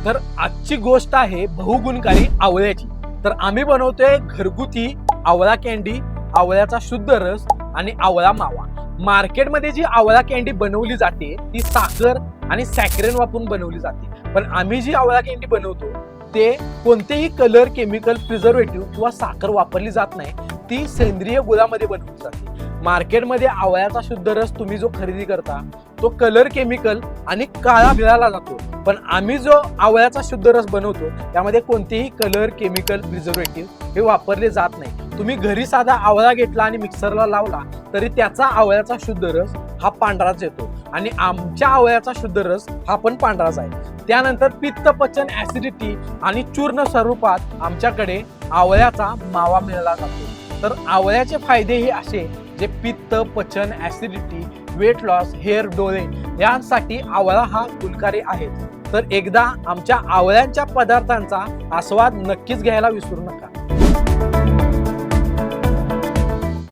तर आजची गोष्ट आहे बहुगुणकारी आवळ्याची। तर आम्ही बनवतोय घरगुती आवळा कॅन्डी, आवळ्याचा शुद्ध रस आणि आवळा मावा। मार्केटमध्ये जी आवळा कॅन्डी बनवली जाते ती साखर आणि सॅकरेन वापरून बनवली जाते, पण आम्ही जी आवळा कॅन्डी बनवतो ते कोणतेही कलर, केमिकल, प्रिझर्वेटिव्ह किंवा साखर वापरली जात नाही। ती सेंद्रिय गुळामध्ये बनवली जाते। मार्केटमध्ये आवळ्याचा शुद्ध रस तुम्ही जो खरेदी करता तो कलर, केमिकल आणि काळा मिळाला जातो, पण आम्ही जो आवळ्याचा शुद्ध रस बनवतो त्यामध्ये कोणतेही कलर, केमिकल, प्रिझर्वेटिव्ह हे वापरले जात नाही। तुम्ही घरी साधा आवळा घेतला आणि मिक्सरला लावला तरी त्याचा आवळ्याचा शुद्ध रस हा पांढराच येतो आणि आमच्या आवळ्याचा शुद्ध रस हा पण पांढराच आहे। त्यानंतर पित्त, पचन, ऍसिडिटी आणि चूर्ण स्वरूपात आमच्याकडे आवळ्याचा मावा मिळाला जातो। तर आवळ्याचे फायदे हे असे जे पित्त, पचन, ऍसिडिटी, वेट लॉस, हेअर, डोळे यांसाठी आवळा हा गुणकारी आहे। तर एकदा आमच्या आवळ्यांच्या पदार्थांचा आस्वाद नक्कीच घ्यायला विसरू नका।